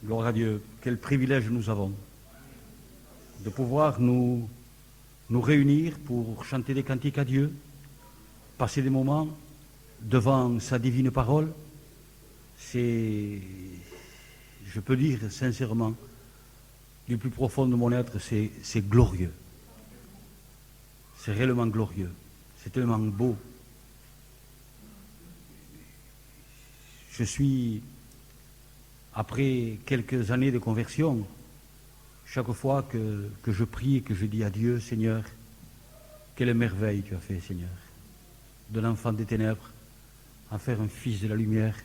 Gloire à Dieu. Quel privilège nous avons de pouvoir nous réunir pour chanter des cantiques à Dieu, passer des moments devant sa divine parole. C'est, je peux dire sincèrement, du plus profond de mon être, c'est glorieux. C'est réellement glorieux. C'est tellement beau. Je suis, après quelques années de conversion, chaque fois que je prie et que je dis à Dieu, Seigneur, quelle merveille tu as fait, Seigneur, de l'enfant des ténèbres, en faire un fils de la lumière,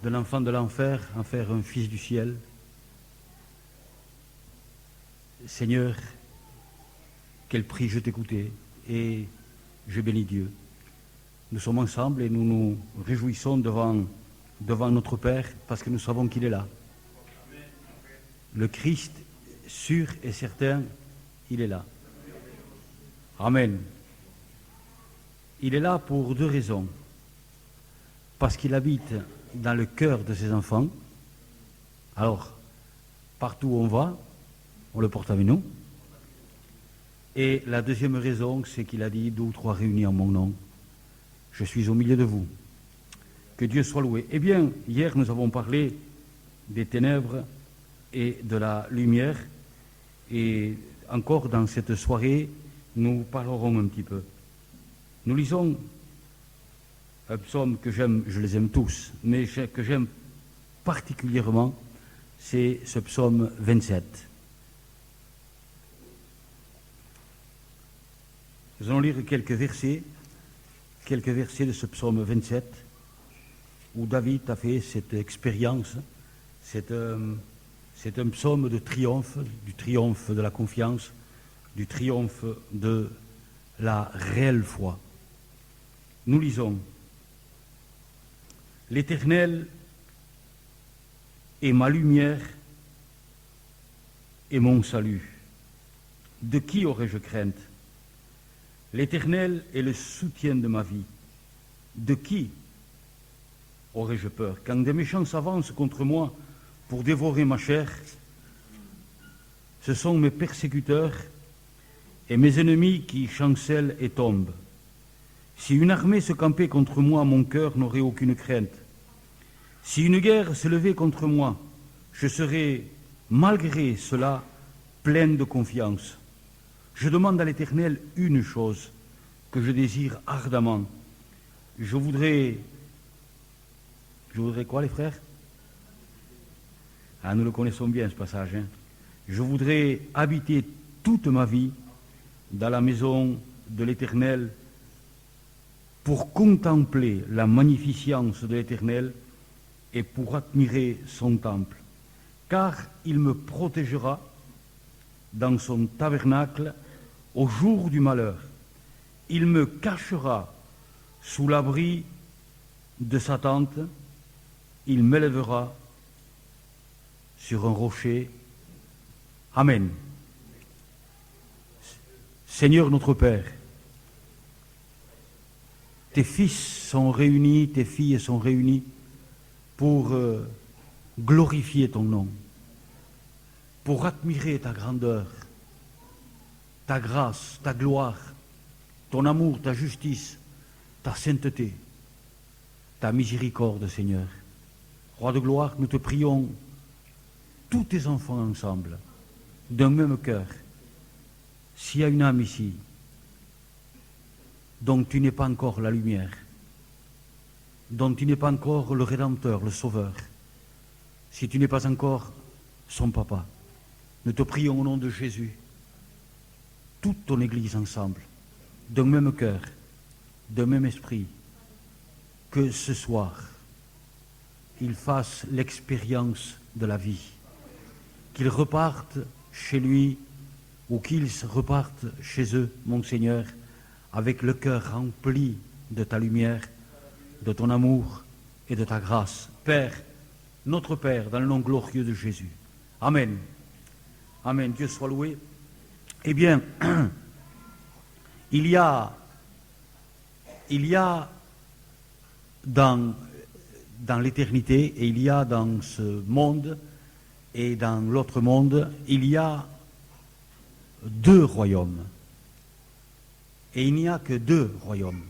de l'enfant de l'enfer, en faire un fils du ciel. Seigneur, quel prix je t'écoutais, et je bénis Dieu. Nous sommes ensemble et nous nous réjouissons devant notre Père parce que nous savons qu'il est là. Le Christ, sûr et certain, il est là. Amen. Il est là pour deux raisons. Parce qu'il habite dans le cœur de ses enfants. Alors, partout où on va, on le porte avec nous. Et la deuxième raison, c'est qu'il a dit, 2 ou 3 réunis en mon nom, je suis au milieu de vous. Que Dieu soit loué. Eh bien, hier, nous avons parlé des ténèbres et de la lumière. Et encore dans cette soirée, nous parlerons un petit peu. Nous lisons un psaume que j'aime, je les aime tous, mais que j'aime particulièrement, c'est ce psaume 27. Nous allons lire quelques versets de ce psaume 27, où David a fait cette expérience. C'est un psaume de triomphe, du triomphe de la confiance, du triomphe de la réelle foi. Nous lisons: L'Éternel est ma lumière et mon salut. De qui aurais-je crainte? L'Éternel est le soutien de ma vie. De qui aurais-je peur? Quand des méchants s'avancent contre moi pour dévorer ma chair, ce sont mes persécuteurs et mes ennemis qui chancellent et tombent. Si une armée se campait contre moi, mon cœur n'aurait aucune crainte. Si une guerre se levait contre moi, je serais, malgré cela, plein de confiance. Je demande à l'Éternel une chose que je désire ardemment. Je voudrais quoi, les frères? Ah, nous le connaissons bien, ce passage. Hein. Je voudrais habiter toute ma vie dans la maison de l'Éternel pour contempler la magnificence de l'Éternel et pour admirer son temple. Car il me protégera dans son tabernacle au jour du malheur. Il me cachera sous l'abri de sa tente. Il m'élèvera sur un rocher. Amen. Seigneur notre Père, tes fils sont réunis, tes filles sont réunies pour glorifier ton nom, pour admirer ta grandeur, ta grâce, ta gloire, ton amour, ta justice, ta sainteté, ta miséricorde, Seigneur. Roi de gloire, nous te prions, tous tes enfants ensemble, d'un même cœur. S'il y a une âme ici, dont tu n'es pas encore la lumière, dont tu n'es pas encore le Rédempteur, le Sauveur, si tu n'es pas encore son papa, nous te prions au nom de Jésus, toute ton Église ensemble, d'un même cœur, d'un même esprit, que ce soir, ils fassent l'expérience de la vie, qu'ils repartent chez lui ou qu'ils repartent chez eux, mon Seigneur, avec le cœur rempli de ta lumière, de ton amour et de ta grâce. Père, notre Père, dans le nom glorieux de Jésus. Amen. Amen. Dieu soit loué. Eh bien, il y a dans dans l'éternité et il y a dans ce monde et dans l'autre monde, il y a deux royaumes. Et il n'y a que deux royaumes.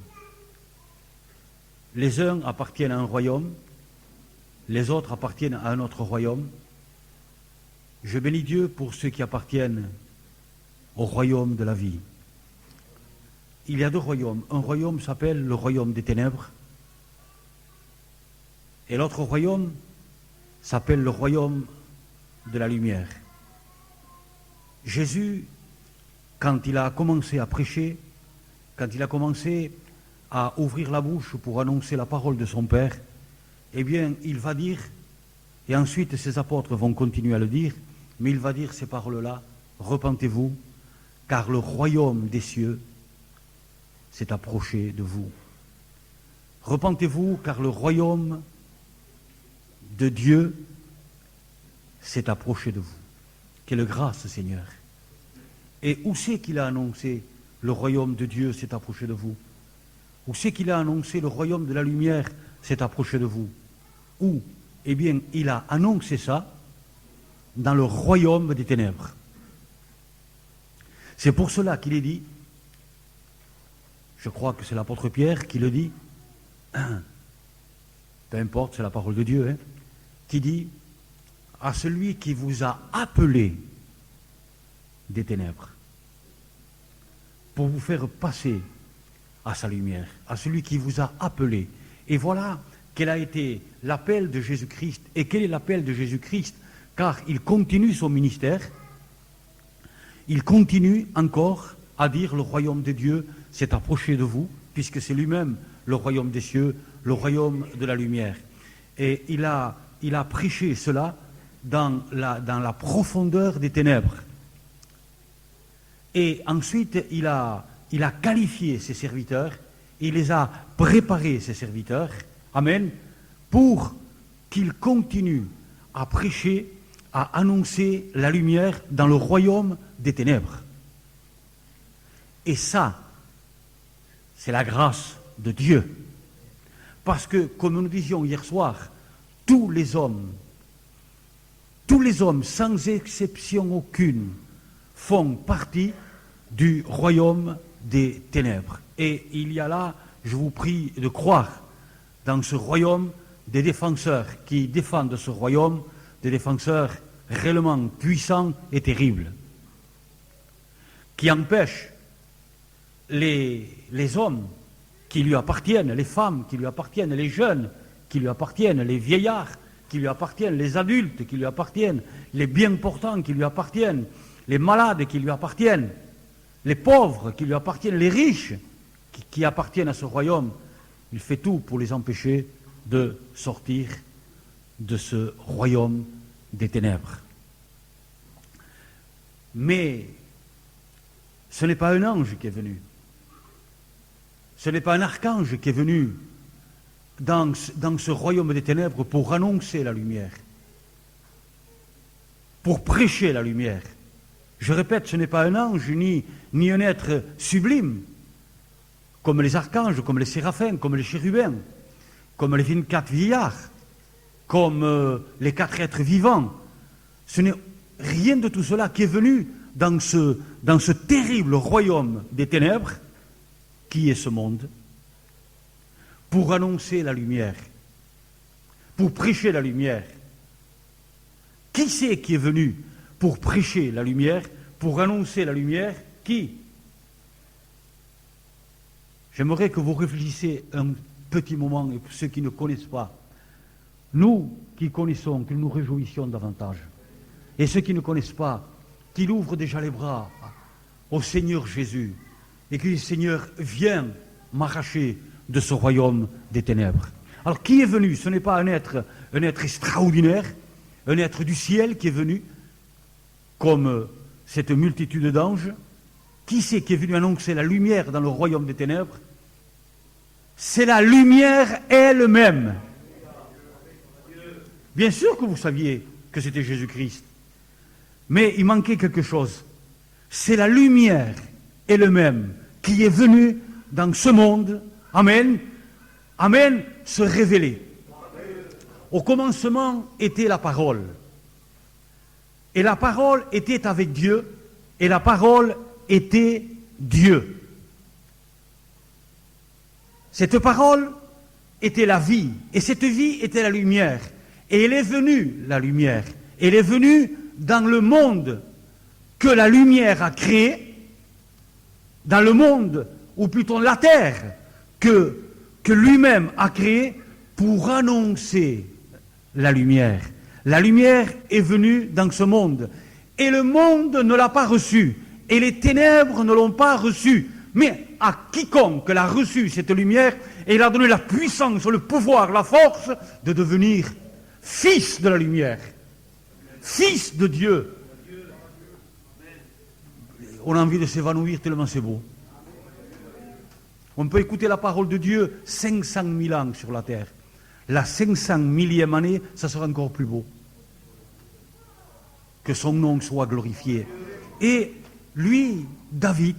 Les uns appartiennent à un royaume, les autres appartiennent à un autre royaume. Je bénis Dieu pour ceux qui appartiennent au royaume de la vie. Il y a deux royaumes. Un royaume s'appelle le royaume des ténèbres et l'autre royaume s'appelle le royaume de la lumière. Jésus, quand il a commencé à prêcher, quand il a commencé à ouvrir la bouche pour annoncer la parole de son Père, eh bien, il va dire, et ensuite ses apôtres vont continuer à le dire, mais il va dire ces paroles-là, repentez-vous, car le royaume des cieux s'est approché de vous. Repentez-vous, car le royaume de Dieu s'est approché de vous. Quelle grâce, Seigneur. Et où c'est qu'il a annoncé le royaume de Dieu s'est approché de vous? Où c'est qu'il a annoncé le royaume de la lumière s'est approché de vous? Où? Eh bien, il a annoncé ça dans le royaume des ténèbres. C'est pour cela qu'il est dit, je crois que c'est l'apôtre Pierre qui le dit, peu importe, c'est la parole de Dieu, qui dit à celui qui vous a appelé des ténèbres pour vous faire passer à sa lumière, à celui qui vous a appelé. Et voilà quel a été l'appel de Jésus-Christ. Et quel est l'appel de Jésus-Christ? Car il continue son ministère, il continue encore à dire le royaume de Dieu s'est approché de vous, puisque c'est lui-même le royaume des cieux, le royaume de la lumière. Et il a prêché cela dans la profondeur des ténèbres. Et ensuite, il a qualifié ses serviteurs, il les a préparés, ses serviteurs, amen, pour qu'ils continuent à prêcher, à annoncer la lumière dans le royaume des ténèbres. Et ça, c'est la grâce de Dieu. Parce que, comme nous disions hier soir, tous les hommes, sans exception aucune, font partie du royaume des ténèbres. Et il y a là, je vous prie de croire, dans ce royaume, des défenseurs qui défendent ce royaume, des défenseurs réellement puissants et terribles, qui empêchent les hommes qui lui appartiennent, les femmes qui lui appartiennent, les jeunes qui lui appartiennent, les vieillards qui lui appartiennent, les adultes qui lui appartiennent, les bien portants qui lui appartiennent, les malades qui lui appartiennent, les pauvres qui lui appartiennent, les riches qui appartiennent à ce royaume. Il fait tout pour les empêcher de sortir de ce royaume des ténèbres. Mais ce n'est pas un ange qui est venu. Ce n'est pas un archange qui est venu dans ce royaume des ténèbres pour annoncer la lumière, pour prêcher la lumière. Je répète, ce n'est pas un ange ni un être sublime, comme les archanges, comme les séraphins, comme les chérubins, comme les 24 vieillards, comme les 4 êtres vivants. Ce n'est rien de tout cela qui est venu dans ce terrible royaume des ténèbres, qui est ce monde, pour annoncer la lumière, pour prêcher la lumière. Qui c'est qui est venu pour prêcher la lumière, pour annoncer la lumière? Qui? J'aimerais que vous réfléchissiez un petit moment, et pour ceux qui ne connaissent pas, nous qui connaissons, que nous nous réjouissions davantage, et ceux qui ne connaissent pas, qu'il ouvre déjà les bras au Seigneur Jésus, et que le Seigneur vienne m'arracher de ce royaume des ténèbres. Alors qui est venu? Ce n'est pas un être extraordinaire, un être du ciel qui est venu, comme cette multitude d'anges. Qui c'est qui est venu annoncer la lumière dans le royaume des ténèbres? C'est la lumière elle-même. Bien sûr que vous saviez que c'était Jésus-Christ, mais il manquait quelque chose. C'est la lumière elle-même qui est venue dans ce monde, amen, amen, se révéler. au commencement était la parole. Et la parole était avec Dieu, et la parole était Dieu. Cette parole était la vie, et cette vie était la lumière. Et elle est venue, la lumière. Elle est venue dans le monde que la lumière a créé, dans le monde, ou plutôt la terre, que lui-même a créé pour annoncer la lumière. La lumière est venue dans ce monde, et le monde ne l'a pas reçue, et les ténèbres ne l'ont pas reçue. Mais à quiconque l'a reçue, cette lumière, et il a donné la puissance, le pouvoir, la force de devenir fils de la lumière, fils de Dieu. On a envie de s'évanouir tellement c'est beau. On peut écouter la parole de Dieu 500 000 ans sur la terre. La 500 millième année, ça sera encore plus beau. Que son nom soit glorifié. Et lui, David,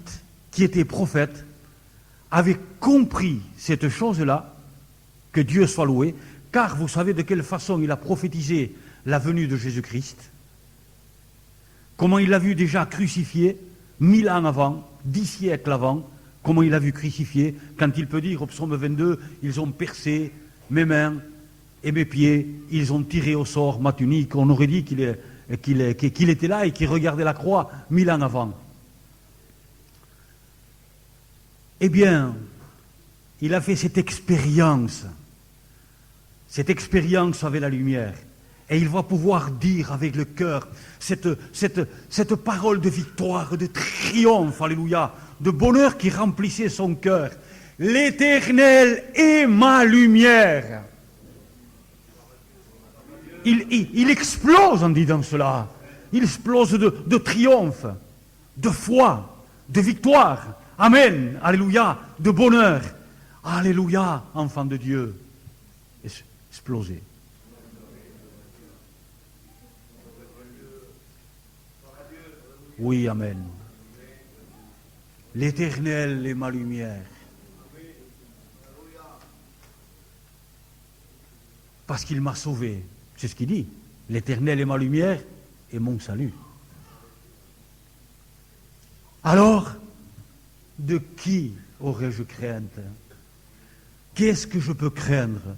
qui était prophète, avait compris cette chose-là, que Dieu soit loué, car vous savez de quelle façon il a prophétisé la venue de Jésus-Christ, comment il l'a vu déjà crucifié 1000 ans avant, 10 siècles avant, comment il l'a vu crucifié, quand il peut dire au psaume 22, ils ont percé mes mains et mes pieds, ils ont tiré au sort ma tunique. On aurait dit qu'il était là et qu'il regardait la croix 1000 ans avant. Eh bien, il a fait cette expérience avec la lumière. Et il va pouvoir dire avec le cœur cette parole de victoire, de triomphe, alléluia, de bonheur qui remplissait son cœur. L'Éternel est ma lumière. Il explose en disant cela. Il explose de triomphe, de foi, de victoire. Amen, alléluia, de bonheur. Alléluia, enfant de Dieu. Explosé. Oui, amen. L'Éternel est ma lumière. Parce qu'il m'a sauvé. C'est ce qu'il dit. L'Éternel est ma lumière et mon salut. Alors, de qui aurais-je crainte? Qu'est-ce que je peux craindre?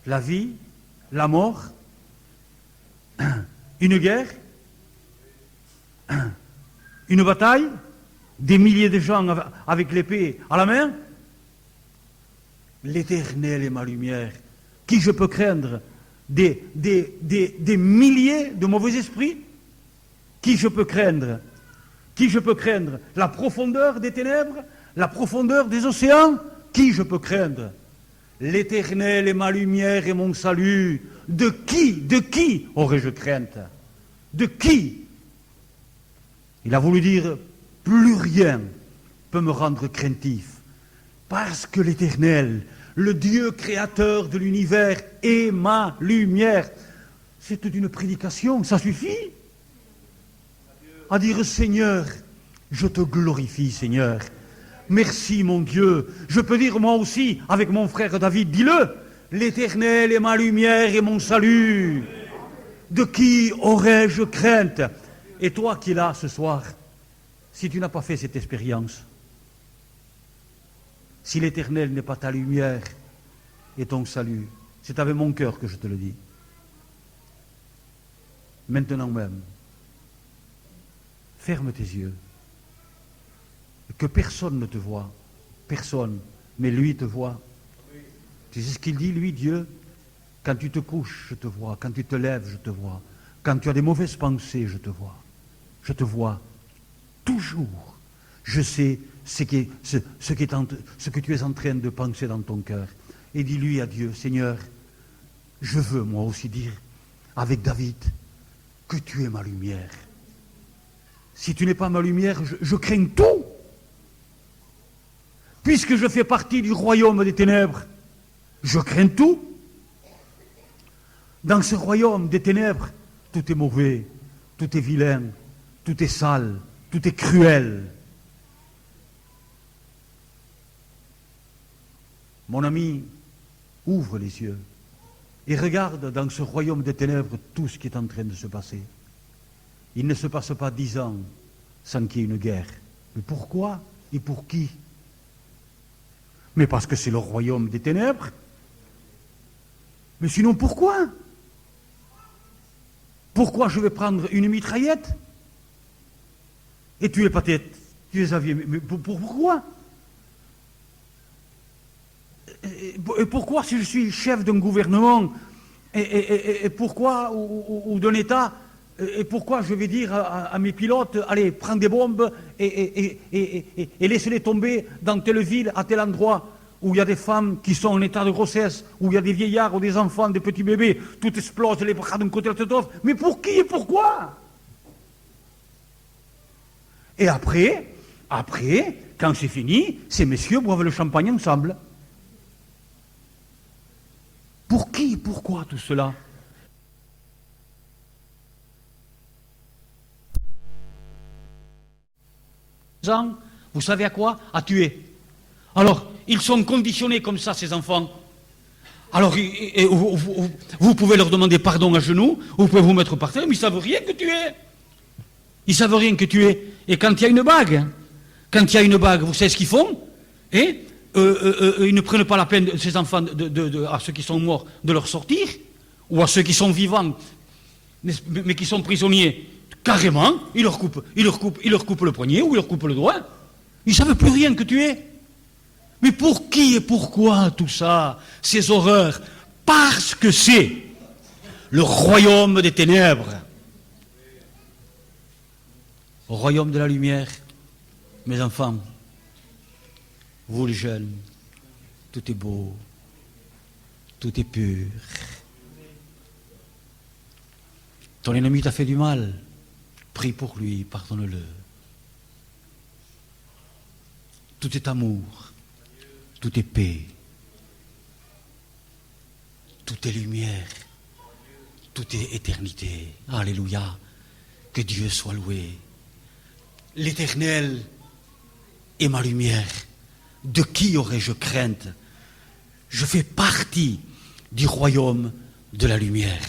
La vie? La mort? Une guerre? Une bataille? Des milliers de gens avec l'épée à la main? L'Éternel est ma lumière. Qui je peux craindre? Des milliers de mauvais esprits? Qui je peux craindre? Qui je peux craindre? La profondeur des ténèbres? La profondeur des océans? Qui je peux craindre? L'Éternel est ma lumière et mon salut. De qui aurais-je crainte? De qui? Il a voulu dire, plus rien peut me rendre craintif, parce que l'Éternel, le Dieu créateur de l'univers, est ma lumière. C'est toute une prédication, ça suffit à dire, Seigneur, je te glorifie, Seigneur. Merci, mon Dieu. Je peux dire moi aussi, avec mon frère David, dis-le, l'Éternel est ma lumière et mon salut. De qui aurais-je crainte? Et toi qui es là ce soir, si tu n'as pas fait cette expérience, si l'Éternel n'est pas ta lumière et ton salut, c'est avec mon cœur que je te le dis. Maintenant même, ferme tes yeux. Que personne ne te voie. Personne. Mais lui te voit. Tu sais ce qu'il dit, lui, Dieu? Quand tu te couches, je te vois. Quand tu te lèves, je te vois. Quand tu as des mauvaises pensées, je te vois. Je te vois. Toujours. Je sais ce que tu es en train de penser dans ton cœur. Et dis-lui à Dieu, Seigneur, je veux moi aussi dire, avec David, que tu es ma lumière. Si tu n'es pas ma lumière, je crains tout. Puisque je fais partie du royaume des ténèbres, je crains tout. Dans ce royaume des ténèbres, tout est mauvais, tout est vilain, tout est sale, tout est cruel. Mon ami, ouvre les yeux et regarde dans ce royaume des ténèbres tout ce qui est en train de se passer. Il ne se passe pas 10 ans sans qu'il y ait une guerre. Mais pourquoi et pour qui? Mais parce que c'est le royaume des ténèbres. Mais sinon pourquoi? Pourquoi je vais prendre une mitraillette et tuer peut-être aviez, mais pourquoi? Et pourquoi si je suis chef d'un gouvernement et pourquoi ou d'un État, et pourquoi je vais dire à mes pilotes, allez, prends des bombes et laissez-les tomber dans telle ville, à tel endroit où il y a des femmes qui sont en état de grossesse, où il y a des vieillards ou des enfants, des petits bébés, tout explose, les bras d'un côté à l'autre. Mais pour qui et pourquoi? Et après, quand c'est fini, ces messieurs boivent le champagne ensemble. Pour qui et pourquoi tout cela? Vous savez à quoi? À tuer. Alors, ils sont conditionnés comme ça, ces enfants. Alors, vous pouvez leur demander pardon à genoux, vous pouvez vous mettre par terre, mais ils ne savent rien que tuer. Ils ne savent rien que tuer. Et quand il y a une bague, vous savez ce qu'ils font? Ils ne prennent pas la peine, ces enfants, à ceux qui sont morts, de leur sortir, ou à ceux qui sont vivants, mais qui sont prisonniers. Carrément, ils leur coupent le poignet ou ils leur coupent le doigt. Ils ne savent plus rien que tuer. Mais pour qui et pourquoi tout ça, ces horreurs? Parce que c'est le royaume des ténèbres. Au royaume de la lumière, mes enfants, vous les jeunes, tout est beau, tout est pur. Ton ennemi t'a fait du mal, prie pour lui, pardonne-le. Tout est amour, tout est paix, tout est lumière, tout est éternité. Alléluia, que Dieu soit loué. L'Éternel est ma lumière. De qui aurais-je crainte? Je fais partie du royaume de la lumière.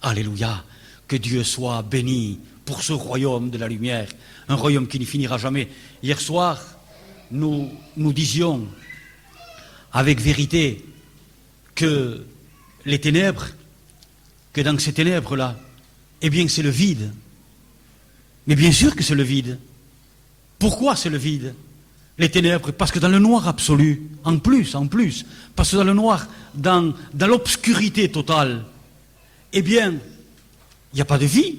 Alléluia, que Dieu soit béni pour ce royaume de la lumière, un royaume qui ne finira jamais. Hier soir, nous disions avec vérité que les ténèbres, que dans ces ténèbres-là, eh bien c'est le vide. Mais bien sûr que c'est le vide. Pourquoi c'est le vide? Les ténèbres, parce que dans le noir absolu, en plus, parce que dans le noir, dans l'obscurité totale, eh bien, il n'y a pas de vie.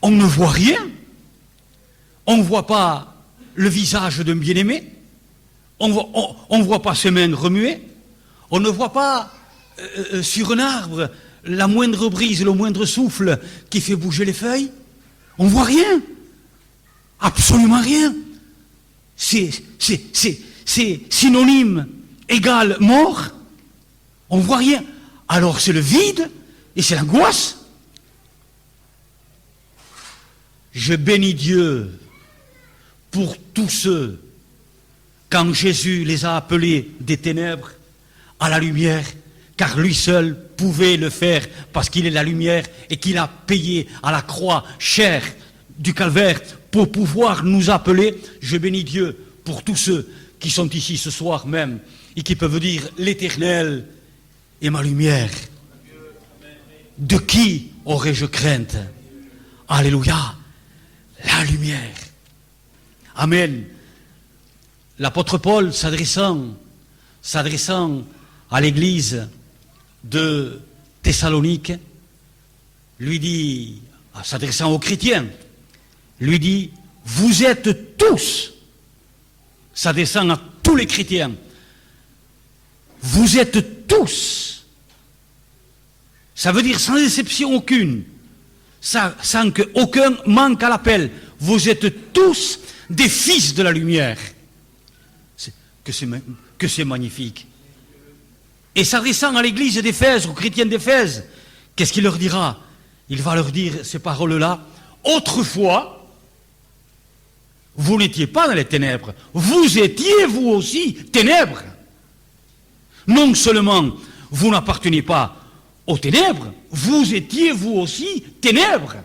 On ne voit rien. On ne voit pas le visage d'un bien-aimé. On ne voit pas ses mains remuer. On ne voit pas sur un arbre la moindre brise, le moindre souffle qui fait bouger les feuilles. On ne voit rien. Absolument rien. C'est synonyme, égal, mort. On ne voit rien. Alors c'est le vide et c'est l'angoisse. Je bénis Dieu pour tous ceux, quand Jésus les a appelés des ténèbres à la lumière, car lui seul pouvait le faire, parce qu'il est la lumière et qu'il a payé à la croix chère du calvaire pour pouvoir nous appeler. Je bénis Dieu pour tous ceux qui sont ici ce soir même et qui peuvent dire l'Éternel est ma lumière. De qui aurais-je crainte? Alléluia, la lumière. Amen. L'apôtre Paul, s'adressant à l'église de Thessalonique, lui dit, s'adressant aux chrétiens, lui dit, vous êtes tous, s'adressant à tous les chrétiens, vous êtes tous, ça veut dire sans exception aucune, sans qu'aucun manque à l'appel, vous êtes tous des fils de la lumière. Que c'est magnifique. Et s'adressant à l'église d'Éphèse, aux chrétiens d'Éphèse, qu'est-ce qu'il leur dira? Il va leur dire ces paroles-là. Autrefois, vous n'étiez pas dans les ténèbres. Vous étiez, vous aussi, ténèbres. Non seulement vous n'appartenez pas aux ténèbres, vous étiez vous aussi ténèbres.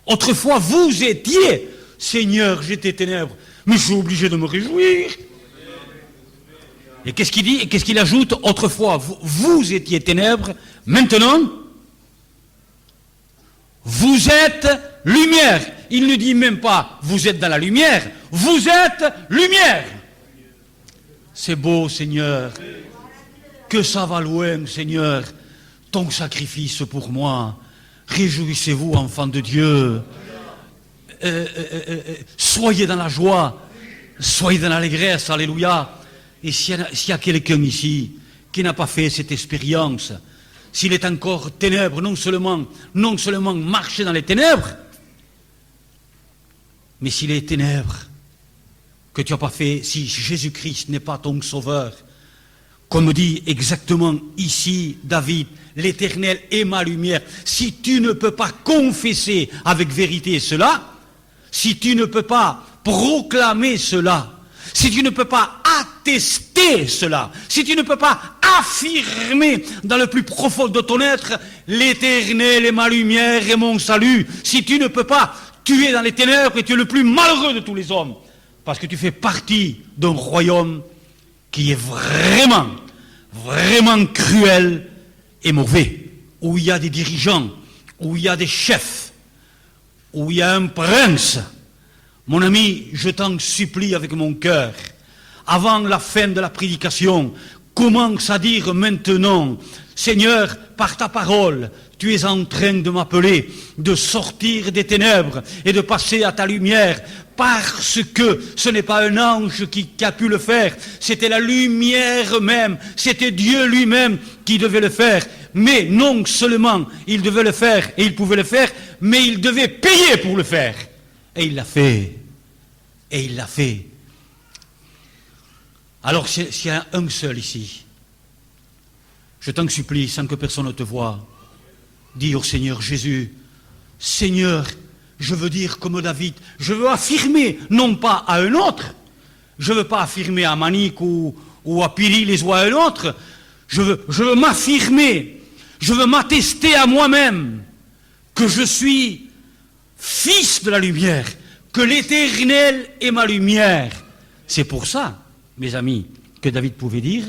Autrefois, vous étiez, Seigneur, j'étais ténèbres, mais je suis obligé de me réjouir. Et qu'est-ce qu'il dit? Et qu'est-ce qu'il ajoute? Autrefois, vous étiez ténèbres, maintenant, vous êtes lumière. Il ne dit même pas, vous êtes dans la lumière, vous êtes lumière. C'est beau, Seigneur, que ça va loin, Seigneur, ton sacrifice pour moi. Réjouissez-vous, enfants de Dieu. Soyez dans la joie, soyez dans l'allégresse, alléluia. Et s'il y a quelqu'un ici qui n'a pas fait cette expérience, s'il est encore ténèbres, non seulement marcher dans les ténèbres, mais s'il est ténèbres, que tu n'as pas fait, si Jésus-Christ n'est pas ton sauveur, comme dit exactement ici David, l'Éternel est ma lumière, si tu ne peux pas confesser avec vérité cela, si tu ne peux pas proclamer cela, si tu ne peux pas attester cela, si tu ne peux pas affirmer dans le plus profond de ton être, l'Éternel est ma lumière et mon salut, si tu ne peux pas, tu es dans les ténèbres et tu es le plus malheureux de tous les hommes, parce que tu fais partie d'un royaume qui est vraiment, vraiment cruel et mauvais, où il y a des dirigeants, où il y a des chefs, où il y a un prince. Mon ami, je t'en supplie avec mon cœur, avant la fin de la prédication, commence à dire maintenant, Seigneur, par ta parole, tu es en train de m'appeler, de sortir des ténèbres et de passer à ta lumière, parce que ce n'est pas un ange qui a pu le faire, c'était la lumière même, c'était Dieu lui-même qui devait le faire. Mais non seulement il devait le faire et il pouvait le faire, mais il devait payer pour le faire. Et il l'a fait. Et il l'a fait. Alors s'il y a un seul ici, je t'en supplie, sans que personne ne te voie, dis au Seigneur Jésus, Seigneur, je veux dire comme David, je veux affirmer, non pas à un autre, je ne veux pas affirmer à Manique ou à Pirilis ou à un autre, je veux m'affirmer, je veux m'attester à moi-même que je suis fils de la lumière, que l'Éternel est ma lumière. C'est pour ça, mes amis, que David pouvait dire,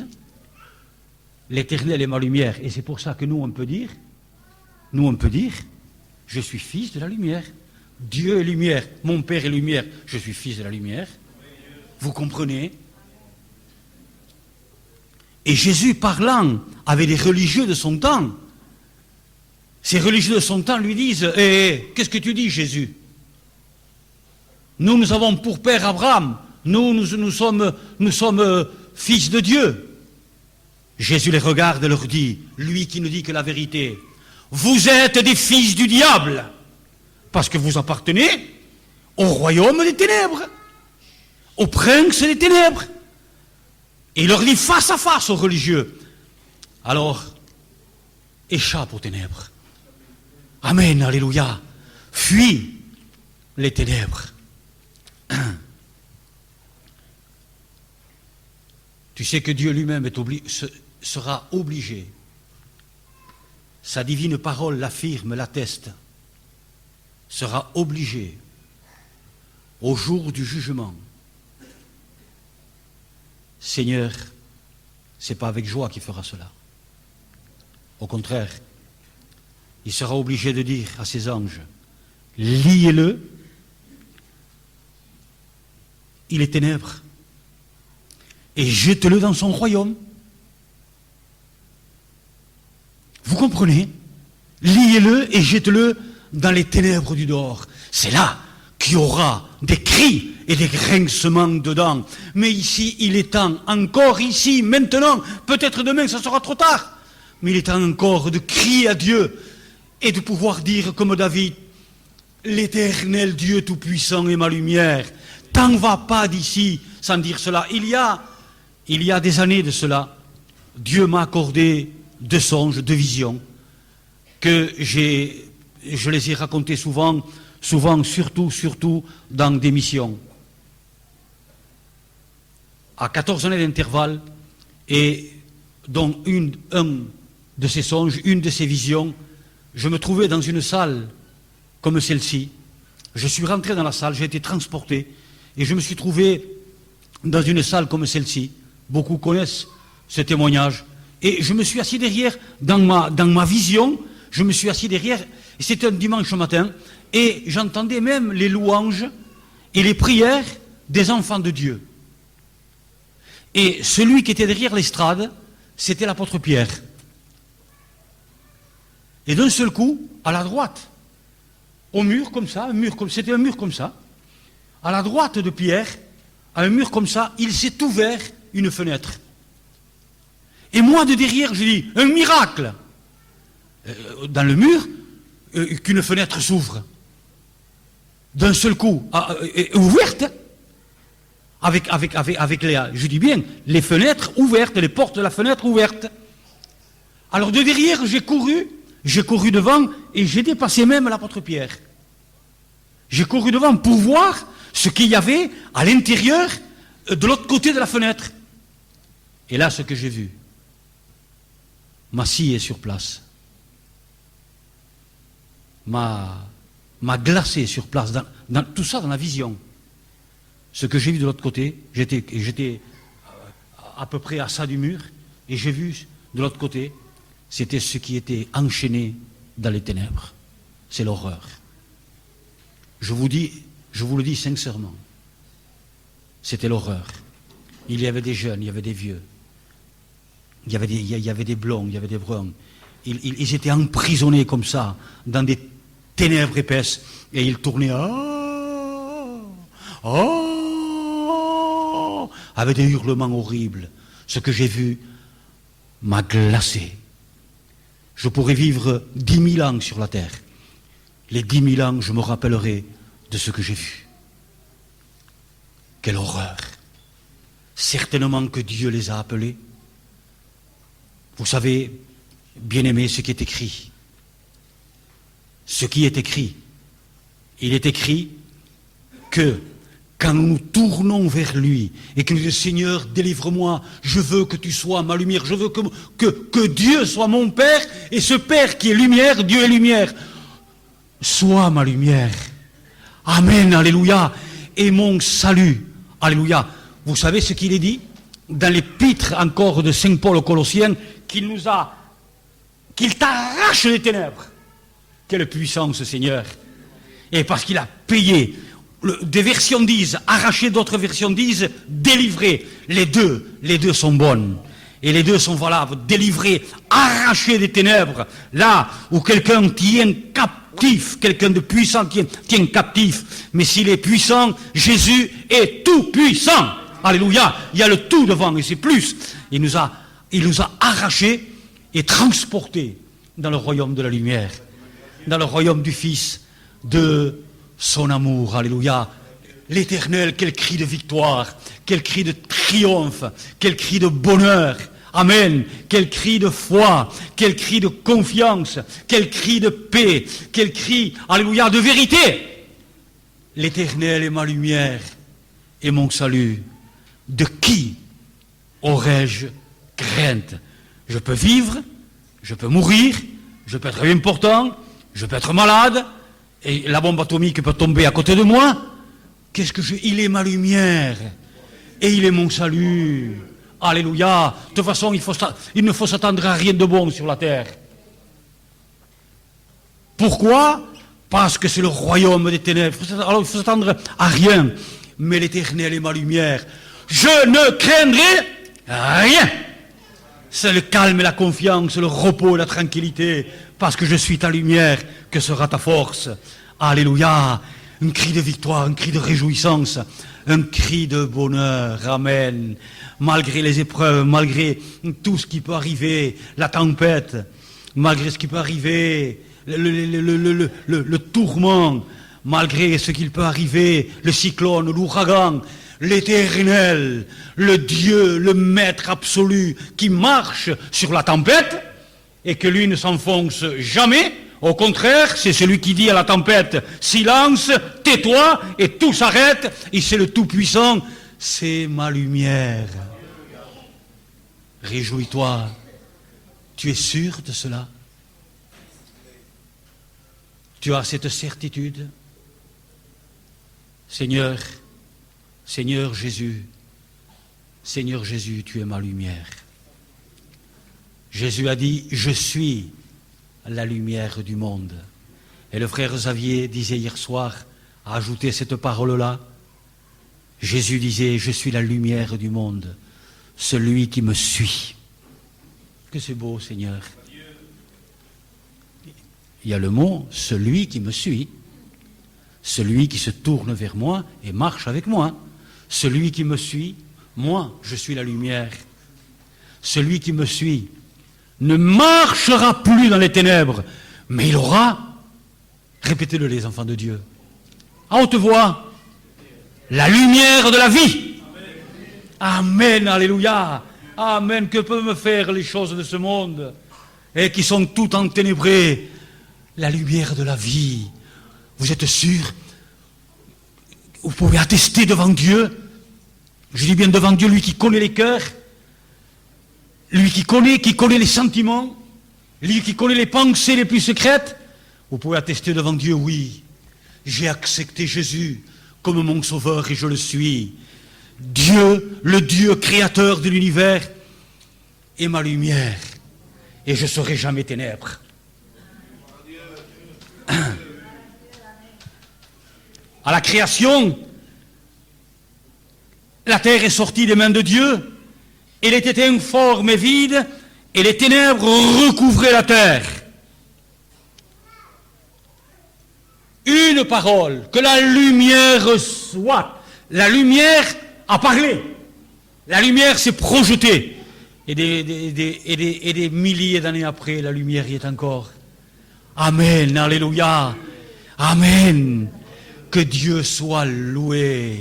l'Éternel est ma lumière. Et c'est pour ça que nous on peut dire, je suis fils de la lumière. Dieu est lumière, mon Père est lumière, je suis fils de la lumière. Vous comprenez? Et Jésus parlant avec les religieux de son temps, ces religieux de son temps lui disent, qu'est-ce que tu dis, Jésus? Nous avons pour père Abraham, nous sommes fils de Dieu. Jésus les regarde et leur dit, lui qui ne dit que la vérité, vous êtes des fils du diable, parce que vous appartenez au royaume des ténèbres, au prince des ténèbres. Et il leur dit face à face aux religieux, alors, échappe aux ténèbres. Amen, alléluia. Fuis les ténèbres. Tu sais que Dieu lui-même sera obligé, sa divine parole l'affirme, l'atteste, sera obligé au jour du jugement. Seigneur, ce n'est pas avec joie qu'il fera cela. Au contraire, il sera obligé de dire à ses anges, liez-le, il est ténèbres, et jette-le dans son royaume. Vous comprenez? Liez-le et jette-le dans les ténèbres du dehors. C'est là qu'il y aura des cris et des grincements dedans. Mais ici, il est temps, encore ici, maintenant, peut-être demain, ça sera trop tard, mais il est temps encore de crier à Dieu et de pouvoir dire comme David, l'Éternel Dieu Tout-Puissant est ma lumière. T'en vas pas d'ici sans dire cela. Il y a des années de cela, Dieu m'a accordé 2 songes, 2 visions, que je les ai racontés souvent, surtout dans des missions. À 14 années d'intervalle, et dont un de ces songes, une de ces visions, je me trouvais dans une salle comme celle-ci. Je suis rentré dans la salle, j'ai été transporté, et je me suis trouvé dans une salle comme celle-ci. Beaucoup connaissent ce témoignage. Et je me suis assis derrière, dans ma vision, je me suis assis derrière, et c'était un dimanche matin, et j'entendais même les louanges et les prières des enfants de Dieu. Et celui qui était derrière l'estrade, c'était l'apôtre Pierre. Et d'un seul coup, à la droite, au mur comme ça, c'était un mur comme ça, à la droite de Pierre, à un mur comme ça, il s'est ouvert une fenêtre. Et moi, de derrière, je dis, un miracle. Dans le mur, qu'une fenêtre s'ouvre. D'un seul coup, ouverte, avec Léa. Je dis bien, les fenêtres ouvertes, les portes de la fenêtre ouvertes. Alors de derrière, j'ai couru devant, et j'ai dépassé même l'apôtre Pierre. J'ai couru devant pour voir ce qu'il y avait à l'intérieur, de l'autre côté de la fenêtre. Et là, ce que j'ai vu, ma scie est sur place. M'a glacé sur place, dans tout ça dans la vision. Ce que j'ai vu de l'autre côté, j'étais à peu près à ça du mur, et j'ai vu de l'autre côté, c'était ce qui était enchaîné dans les ténèbres. C'est l'horreur. Je vous le dis sincèrement, c'était l'horreur. Il y avait des jeunes, il y avait des vieux, il y avait des blonds, il y avait des bruns. Ils étaient emprisonnés comme ça, dans des ténèbres épaisses, et ils tournaient avec des hurlements horribles. Ce que j'ai vu m'a glacé. Je pourrais vivre 10 000 ans sur la terre. Les 10 000 ans, je me rappellerai de ce que j'ai vu. Quelle horreur! Certainement que Dieu les a appelés. Vous savez, bien-aimés, ce qui est écrit. Ce qui est écrit. Il est écrit que quand nous nous tournons vers lui et que nous disons, Seigneur, délivre-moi, je veux que tu sois ma lumière, je veux que Dieu soit mon Père, et ce Père qui est lumière, Dieu est lumière, sois ma lumière. Amen, alléluia, et mon salut, alléluia. Vous savez ce qu'il est dit dans l'épître encore de Saint Paul aux Colossiens, qu'il t'arrache les ténèbres. Quelle puissance, Seigneur! Et parce qu'il a payé. Des versions disent arracher, d'autres versions disent délivrer. Les deux sont bonnes. Et les deux sont valables. Délivrer, arracher des ténèbres. Là où quelqu'un tient captif, quelqu'un de puissant tient captif. Mais s'il est puissant, Jésus est tout puissant. Alléluia. Il y a le tout devant, et c'est plus. Il nous a arrachés et transportés dans le royaume de la lumière, dans le royaume du Fils, de son amour. Alléluia. L'Éternel, quel cri de victoire, quel cri de triomphe, quel cri de bonheur. Amen. Quel cri de foi, quel cri de confiance, quel cri de paix, quel cri, alléluia, de vérité. L'Éternel est ma lumière et mon salut. De qui aurais-je crainte? Je peux vivre, je peux mourir, je peux être important, je peux être malade, et la bombe atomique peut tomber à côté de moi. Il est ma lumière, et il est mon salut. Alléluia. De toute façon, il ne faut s'attendre à rien de bon sur la terre. Pourquoi? Parce que c'est le royaume des ténèbres. Alors il faut s'attendre à rien. Mais l'Éternel est ma lumière. Je ne craindrai rien. C'est le calme et la confiance, le repos et la tranquillité, parce que je suis ta lumière, que sera ta force. Alléluia. Un cri de victoire, un cri de réjouissance, un cri de bonheur. Amen. Malgré les épreuves, malgré tout ce qui peut arriver, la tempête, malgré ce qui peut arriver, le tourment, malgré ce qu'il peut arriver, le cyclone, l'ouragan, l'Éternel, le Dieu, le Maître absolu qui marche sur la tempête et que lui ne s'enfonce jamais. Au contraire, c'est celui qui dit à la tempête, silence, tais-toi, et tout s'arrête, et c'est le Tout-Puissant, c'est ma lumière. Réjouis-toi Tu es sûr de cela? Tu as cette certitude? Seigneur, Seigneur Jésus, tu es ma lumière. Jésus a dit, je suis la lumière du monde. Et le frère Xavier disait hier soir, a ajouté cette parole-là, Jésus disait, je suis la lumière du monde, celui qui me suit. Que c'est beau, Seigneur. Il y a le mot, celui qui me suit, celui qui se tourne vers moi et marche avec moi. Celui qui me suit, moi, je suis la lumière. Celui qui me suit ne marchera plus dans les ténèbres, mais il aura, répétez-le les enfants de Dieu, à haute voix, la lumière de la vie. Amen, alléluia. Amen, que peuvent me faire les choses de ce monde et qui sont toutes enténébrées? La lumière de la vie. Vous êtes sûr? Vous pouvez attester devant Dieu. Je dis bien devant Dieu, lui qui connaît les cœurs, lui qui connaît les sentiments, lui qui connaît les pensées les plus secrètes. Vous pouvez attester devant Dieu, oui, j'ai accepté Jésus comme mon sauveur et je le suis. Dieu, le Dieu créateur de l'univers, est ma lumière et je ne serai jamais ténèbres. À la création, la terre est sortie des mains de Dieu, elle était informe et vide, et les ténèbres recouvraient la terre. Une parole, que la lumière soit. La lumière a parlé, la lumière s'est projetée, et des milliers d'années après, la lumière y est encore. Amen, alléluia, amen. Que Dieu soit loué.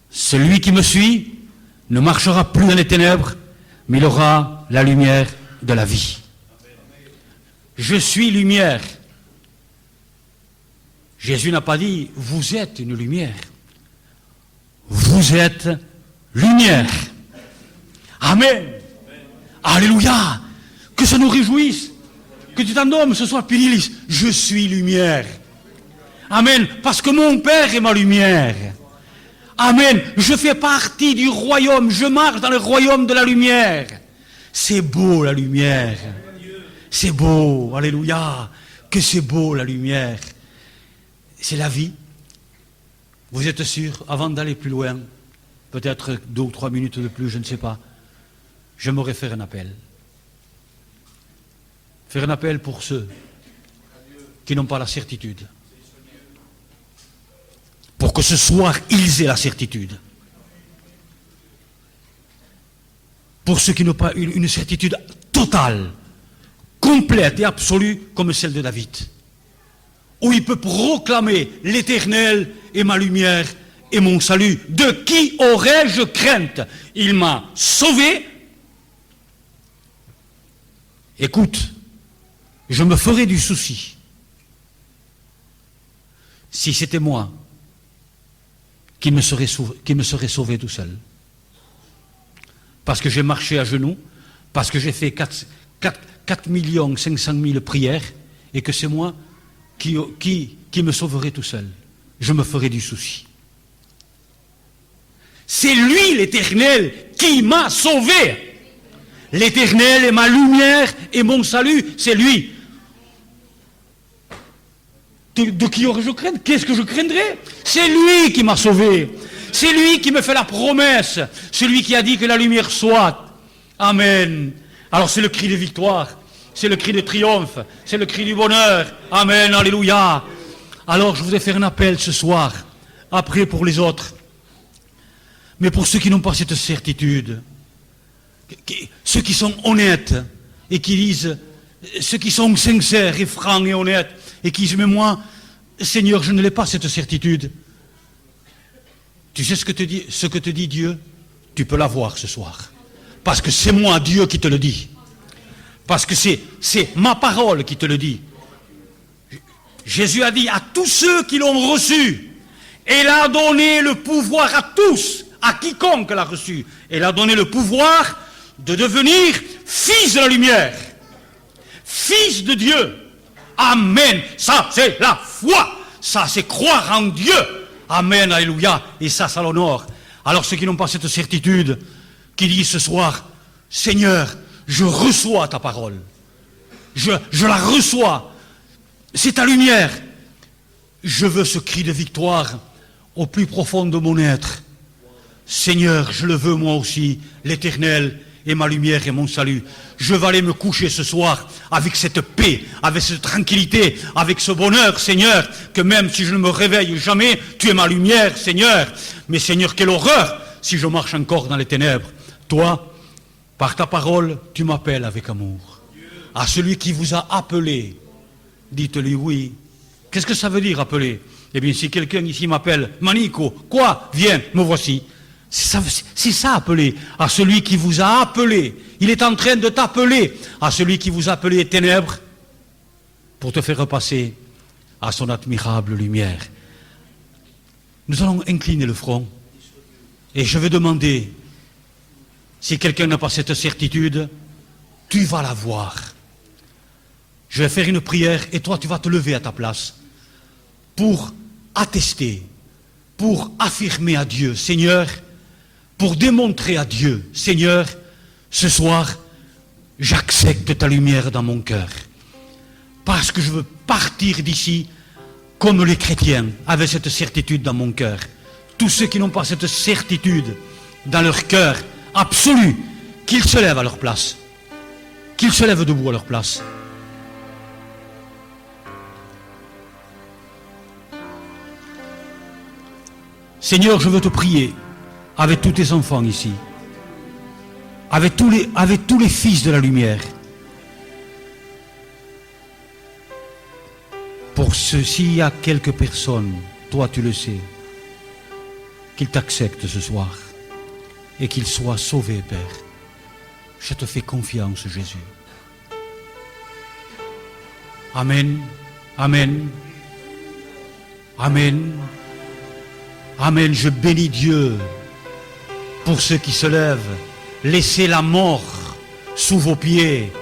Celui qui me suit ne marchera plus dans les ténèbres, mais il aura la lumière de la vie. Je suis lumière. Jésus n'a pas dit, vous êtes une lumière. Vous êtes lumière. Amen. Alléluia. Que ça nous réjouisse. Que tu t'en nommes ce soir, Pinilis. Je suis lumière. Amen. Parce que mon Père est ma lumière. Amen. Je fais partie du royaume. Je marche dans le royaume de la lumière. C'est beau la lumière. C'est beau. Alléluia. Que c'est beau la lumière. C'est la vie. Vous êtes sûr, avant d'aller plus loin, peut-être 2 ou 3 minutes de plus, je ne sais pas, j'aimerais faire un appel. Faire un appel pour ceux qui n'ont pas la certitude. Pour que ce soir, ils aient la certitude. Pour ceux qui n'ont pas une certitude totale, complète et absolue, comme celle de David. Où il peut proclamer l'Éternel est ma lumière et mon salut. De qui aurais-je crainte? Il m'a sauvé. Écoute, je me ferais du souci si c'était moi qui me serait sauvé tout seul. Parce que j'ai marché à genoux, parce que j'ai fait 4 500 000 prières, et que c'est moi qui me sauverait tout seul. Je me ferai du souci. C'est lui, l'Éternel, qui m'a sauvé. L'Éternel est ma lumière et mon salut, c'est lui. De qui aurais-je crainte? Qu'est-ce que je craindrais? C'est lui qui m'a sauvé. C'est lui qui me fait la promesse. Celui qui a dit que la lumière soit. Amen. Alors c'est le cri de victoire. C'est le cri de triomphe. C'est le cri du bonheur. Amen. Alléluia. Alors je voudrais faire un appel ce soir. Après pour les autres. Mais pour ceux qui n'ont pas cette certitude. Ceux qui sont honnêtes. Et qui disent. Ceux qui sont sincères et francs et honnêtes. Et qui disent, mais moi, Seigneur, je ne l'ai pas cette certitude. Tu sais ce que te dit Dieu? Tu peux l'avoir ce soir. Parce que c'est moi, Dieu, qui te le dit. Parce que c'est ma parole qui te le dit. Jésus a dit à tous ceux qui l'ont reçu, elle a donné le pouvoir à tous, à quiconque l'a reçu. Elle a donné le pouvoir de devenir fils de la lumière, fils de Dieu. Amen. Ça, c'est la foi. Ça, c'est croire en Dieu. Amen, alléluia. Et ça l'honore. Alors ceux qui n'ont pas cette certitude, qui disent ce soir, Seigneur, je reçois ta parole. Je la reçois. C'est ta lumière. Je veux ce cri de victoire au plus profond de mon être. Seigneur, je le veux moi aussi, l'Éternel est ma lumière et mon salut. Je vais aller me coucher ce soir avec cette paix, avec cette tranquillité, avec ce bonheur, Seigneur, que même si je ne me réveille jamais, tu es ma lumière, Seigneur. Mais Seigneur, quelle horreur si je marche encore dans les ténèbres. Toi, par ta parole, tu m'appelles avec amour. À celui qui vous a appelé, dites-lui oui. Qu'est-ce que ça veut dire appeler? Eh bien, si quelqu'un ici m'appelle Manico, quoi? Viens, me voici. C'est ça appeler. À celui qui vous a appelé. Il est en train de t'appeler. À celui qui vous a appelé ténèbres pour te faire repasser à son admirable lumière. Nous allons incliner le front et je vais demander, si quelqu'un n'a pas cette certitude, tu vas la voir. Je vais faire une prière et toi tu vas te lever à ta place pour attester, pour affirmer à Dieu, Seigneur, pour démontrer à Dieu, Seigneur, ce soir, j'accepte ta lumière dans mon cœur. Parce que je veux partir d'ici comme les chrétiens avec cette certitude dans mon cœur. Tous ceux qui n'ont pas cette certitude dans leur cœur absolu, qu'ils se lèvent à leur place. Qu'ils se lèvent debout à leur place. Seigneur, je veux te prier avec tous tes enfants ici, avec tous les fils de la lumière. Pour s'il y a quelques personnes, toi tu le sais, qu'ils t'acceptent ce soir et qu'ils soient sauvés, Père. Je te fais confiance, Jésus. Amen, amen, amen, amen. Je bénis Dieu pour ceux qui se lèvent. Laissez la mort sous vos pieds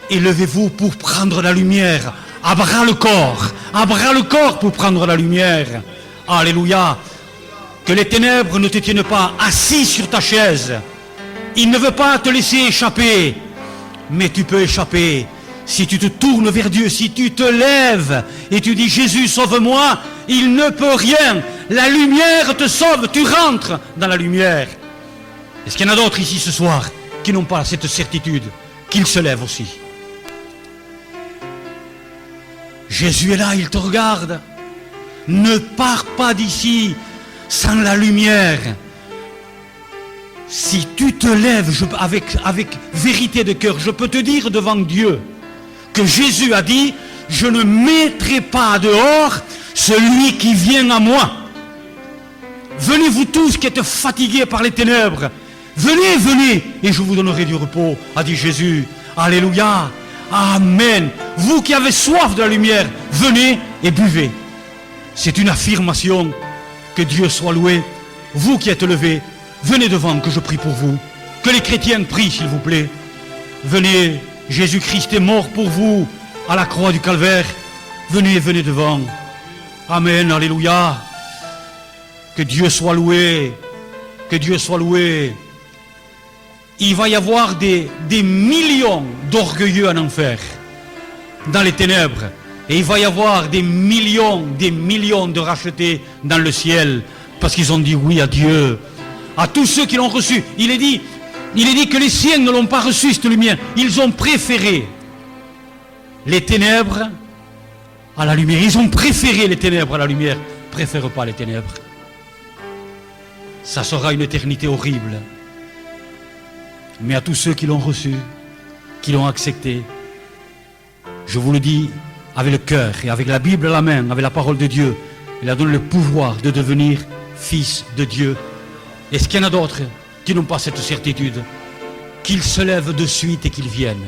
et levez-vous pour prendre la lumière. À bras le corps pour prendre la lumière. Alléluia. Que les ténèbres ne te tiennent pas assis sur ta chaise. Il ne veut pas te laisser échapper, mais tu peux échapper si tu te tournes vers Dieu, si tu te lèves et tu dis Jésus sauve-moi, il ne peut rien. La lumière te sauve, tu rentres dans la lumière. Est-ce qu'il y en a d'autres ici ce soir qui n'ont pas cette certitude, qu'ils se lèvent aussi? Jésus est là, il te regarde. Ne pars pas d'ici sans la lumière. Si tu te lèves avec vérité de cœur, je peux te dire devant Dieu que Jésus a dit, je ne mettrai pas dehors celui qui vient à moi. Venez vous tous qui êtes fatigués par les ténèbres. Venez, venez, et je vous donnerai du repos, a dit Jésus. Alléluia. Amen. Vous qui avez soif de la lumière, venez et buvez. C'est une affirmation. Que Dieu soit loué. Vous qui êtes levés, venez devant que je prie pour vous. Que les chrétiens prient, s'il vous plaît. Venez, Jésus-Christ est mort pour vous à la croix du Calvaire. Venez, venez devant. Amen, alléluia. Que Dieu soit loué. Que Dieu soit loué. Il va y avoir des millions d'orgueilleux en enfer, dans les ténèbres. Et il va y avoir des millions de rachetés dans le ciel, parce qu'ils ont dit oui à Dieu. À tous ceux qui l'ont reçu, il est dit que les siens ne l'ont pas reçu, cette lumière. Ils ont préféré les ténèbres à la lumière. Ils ont préféré les ténèbres à la lumière. Préfère pas les ténèbres. Ça sera une éternité horrible. Mais à tous ceux qui l'ont reçu, qui l'ont accepté, je vous le dis avec le cœur et avec la Bible à la main, avec la parole de Dieu, il a donné le pouvoir de devenir fils de Dieu. Est-ce qu'il y en a d'autres qui n'ont pas cette certitude? Qu'ils se lèvent de suite et qu'ils viennent.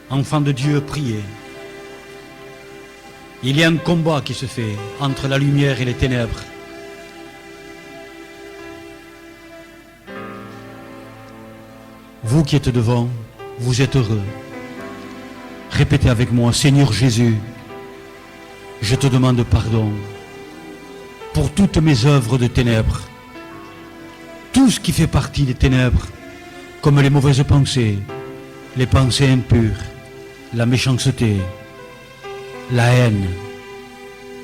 Enfants de Dieu, priez. Il y a un combat qui se fait entre la lumière et les ténèbres. Vous qui êtes devant, vous êtes heureux. Répétez avec moi, Seigneur Jésus, je te demande pardon pour toutes mes œuvres de ténèbres, tout ce qui fait partie des ténèbres, comme les mauvaises pensées, les pensées impures, la méchanceté, la haine,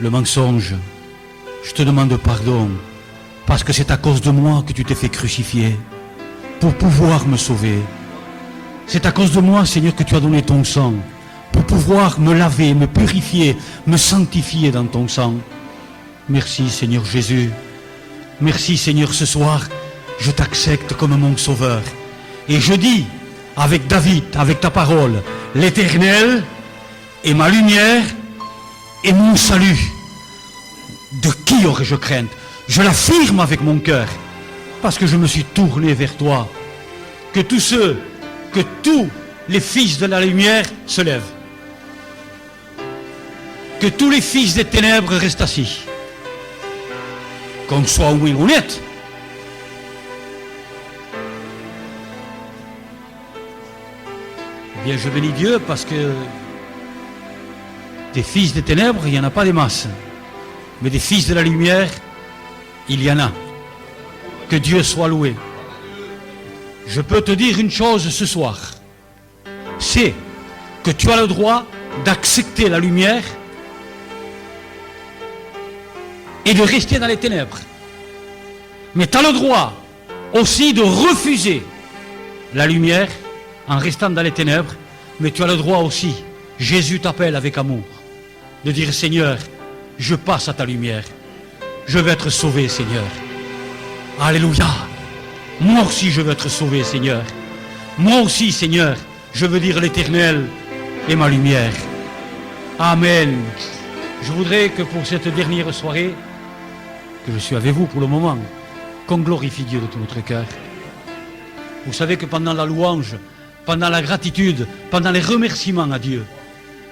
le mensonge. Je te demande pardon, parce que c'est à cause de moi que tu t'es fait crucifier, pour pouvoir me sauver. C'est à cause de moi, Seigneur, que tu as donné ton sang, pour pouvoir me laver, me purifier, me sanctifier dans ton sang. Merci, Seigneur Jésus. Merci, Seigneur, ce soir, je t'accepte comme mon sauveur. Et je dis, avec David, avec ta parole, l'Éternel est ma lumière et mon salut. De qui aurais-je crainte? Je l'affirme avec mon cœur, parce que je me suis tourné vers toi. Que tous les fils de la lumière se lèvent. Que tous les fils des ténèbres restent assis. Qu'on soit au moins honnête. Eh bien, je bénis Dieu parce que des fils des ténèbres, il n'y en a pas des masses. Mais des fils de la lumière, il y en a. Que Dieu soit loué. Je peux te dire une chose ce soir. C'est que tu as le droit d'accepter la lumière et de rester dans les ténèbres. Mais tu as le droit aussi de refuser la lumière en restant dans les ténèbres. Mais tu as le droit aussi, Jésus t'appelle avec amour, de dire Seigneur, je passe à ta lumière. Je vais être sauvé, Seigneur. Alléluia. Moi aussi, je veux être sauvé, Seigneur. Moi aussi, Seigneur, je veux dire l'Éternel est ma lumière. Amen. Je voudrais que pour cette dernière soirée, que je suis avec vous pour le moment, qu'on glorifie Dieu de tout notre cœur. Vous savez que pendant la louange, pendant la gratitude, pendant les remerciements à Dieu,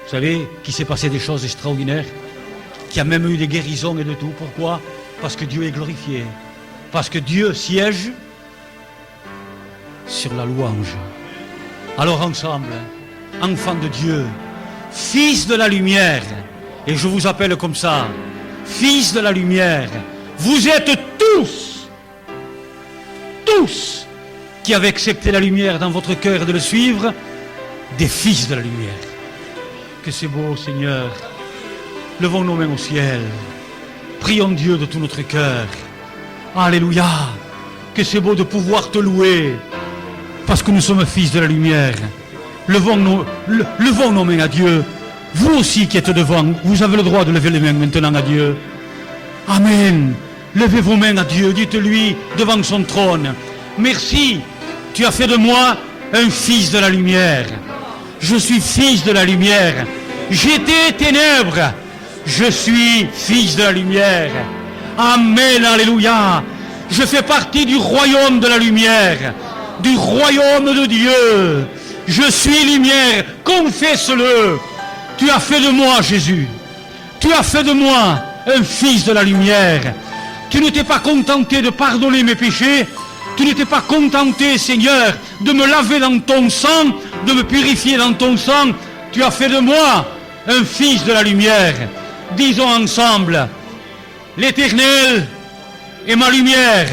vous savez qu'il s'est passé des choses extraordinaires, qu'il y a même eu des guérisons et de tout. Pourquoi? Parce que Dieu est glorifié. Parce que Dieu siège sur la louange. Alors ensemble, enfants de Dieu, fils de la lumière, et je vous appelle comme ça, fils de la lumière, vous êtes tous qui avez accepté la lumière dans votre cœur et de le suivre, des fils de la lumière. Que c'est beau, Seigneur. Levons nos mains au ciel. Prions Dieu de tout notre cœur. Alléluia. Que c'est beau de pouvoir te louer, parce que nous sommes fils de la lumière. Levons nos mains à Dieu. Vous aussi qui êtes devant, vous avez le droit de lever les mains maintenant à Dieu. Amen. Levez vos mains à Dieu, dites-lui devant son trône. Merci, tu as fait de moi un fils de la lumière. Je suis fils de la lumière. J'étais ténèbres, je suis fils de la lumière. Amen, alléluia. Je fais partie du royaume de la lumière, du royaume de Dieu. Je suis lumière, confesse-le. Tu as fait de moi, Jésus. Tu as fait de moi un fils de la lumière. Tu ne t'es pas contenté de pardonner mes péchés. Tu ne t'es pas contenté, Seigneur, de me laver dans ton sang, de me purifier dans ton sang. Tu as fait de moi un fils de la lumière. Disons ensemble, l'Éternel est ma lumière.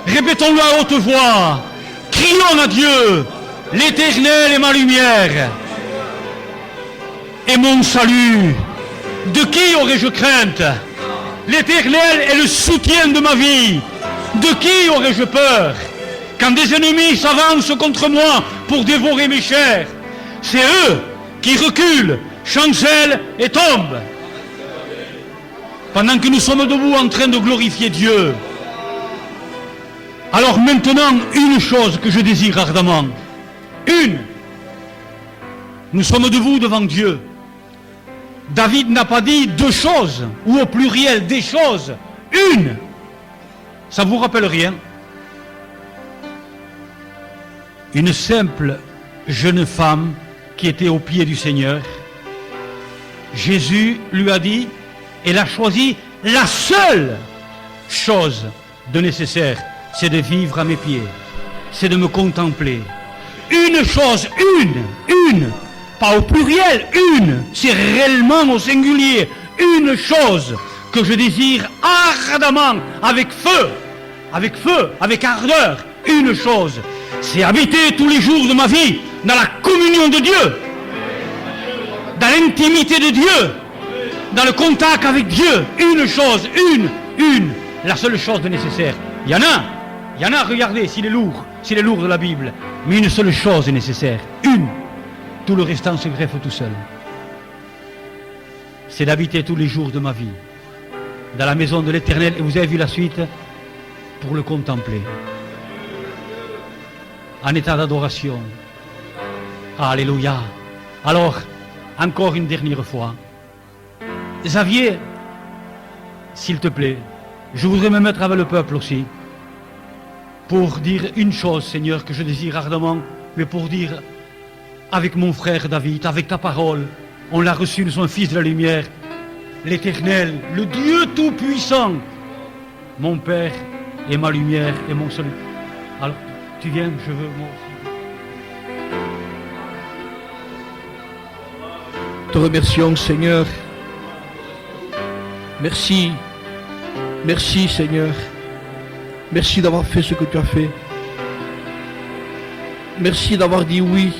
Répétons-le à haute voix. Crions à Dieu, l'Éternel est ma lumière et mon salut. De qui aurais-je crainte? L'Éternel est le soutien de ma vie. De qui aurais-je peur? Quand des ennemis s'avancent contre moi pour dévorer mes chairs, c'est eux qui reculent, chancellent et tombent. Pendant que nous sommes debout en train de glorifier Dieu. Alors maintenant, une chose que je désire ardemment. Nous sommes debout devant Dieu. David n'a pas dit deux choses, ou au pluriel des choses. Une. Ça vous rappelle rien? Une simple jeune femme qui était aux pieds du Seigneur. Jésus lui a dit, elle a choisi la seule chose de nécessaire, c'est de vivre à mes pieds, c'est de me contempler, une chose, une, pas au pluriel, une, c'est réellement au singulier, une chose que je désire ardemment, avec feu, avec ardeur, une chose, c'est habiter tous les jours de ma vie dans la communion de Dieu, dans l'intimité de Dieu, dans le contact avec Dieu. Une chose, une, la seule chose de nécessaire. Il y en a, regardez, s'il est lourd de la Bible, mais une seule chose est nécessaire, une. Tout le restant se greffe tout seul. C'est d'habiter tous les jours de ma vie dans la maison de l'Éternel, et vous avez vu la suite, pour le contempler. En état d'adoration. Alléluia. Alors, encore une dernière fois. Xavier, s'il te plaît, je voudrais me mettre avec le peuple aussi, pour dire une chose, Seigneur, que je désire ardemment, mais pour dire, avec mon frère David, avec ta parole, on l'a reçu de son Fils de la lumière, l'Éternel, le Dieu Tout-Puissant, mon Père et ma lumière et mon salut. Alors, tu viens, je veux moi aussi. Te remercions, Seigneur. Merci. Merci, Seigneur. Merci d'avoir fait ce que tu as fait. Merci d'avoir dit oui.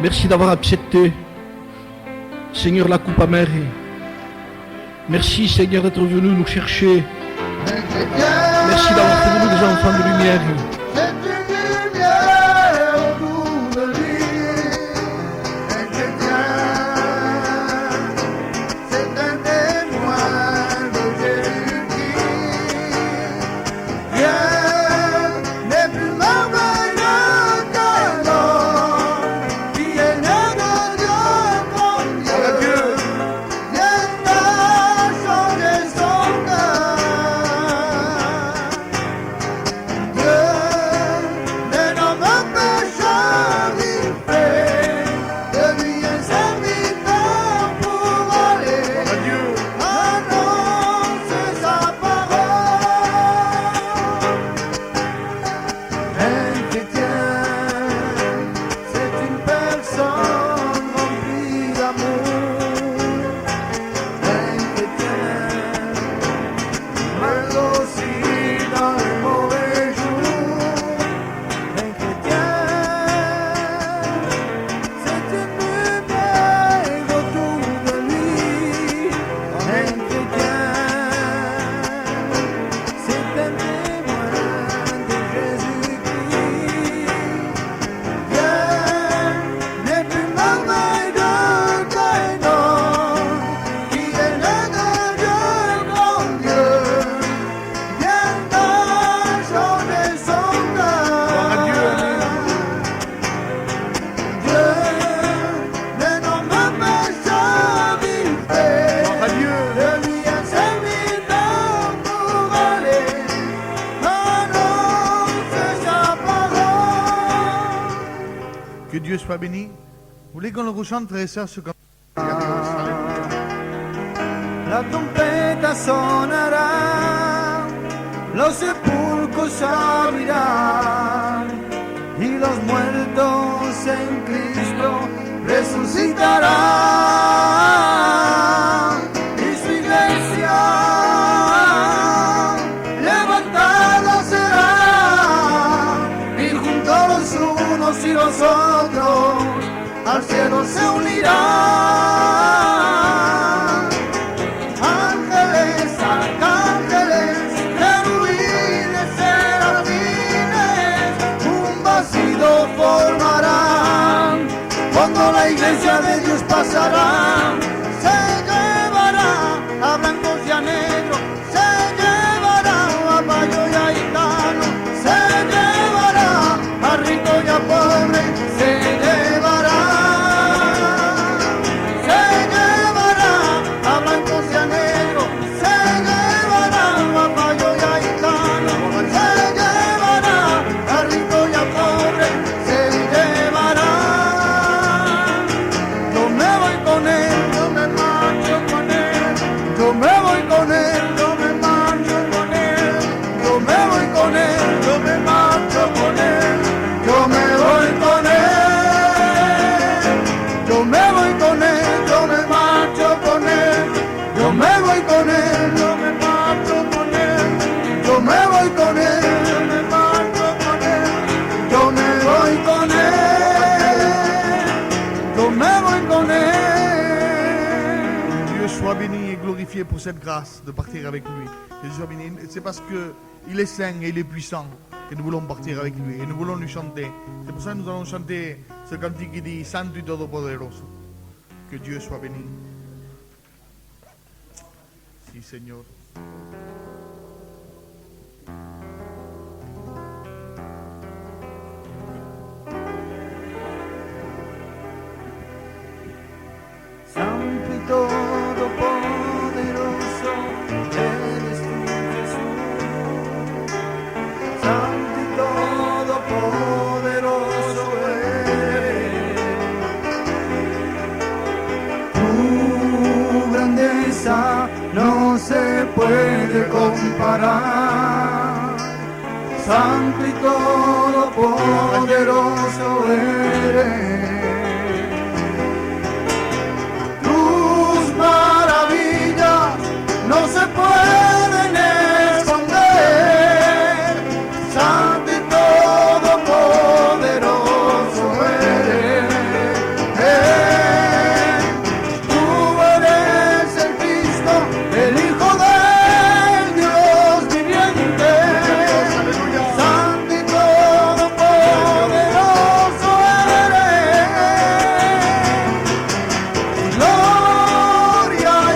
Merci d'avoir accepté, Seigneur, la coupe amère. Merci, Seigneur, d'être venu nous chercher. Merci d'avoir fait de nous des enfants de lumière. Que Dieu soit béni. Vous voulez qu'on le rechante, frères et sœurs, ce La trompeta sonará, los sepulcros abrirán y los muertos en Cristo resucitarán y su iglesia levantada será y juntos los unos y los otros al cielo se unirán. Formarán cuando la iglesia de Dios pasará, se llevará a blancos y a negros, se llevará a payo y a gitano, se llevará a rico y a pobre, se llevará a blancos y a negros, se llevará a payo y a gitano, se llevará a rico y a pobre. Con él glorifier pour cette grâce de partir avec lui. Que Dieu soit béni. C'est parce qu'il est saint et il est puissant que nous voulons partir avec lui et nous voulons lui chanter. C'est pour ça que nous allons chanter ce cantique qui dit Santo y Todopoderoso. Que Dieu soit béni. Si, Seigneur. Santo y todopoderoso eres tú, Jesús. Santo y todopoderoso eres. Tu grandeza no se puede comparar. Santo y todopoderoso eres. No se pueden esconder, Santo y todopoderoso eres. Tú eres el Cristo, el Hijo del Dios viviente, Santo y todopoderoso eres. Gloria y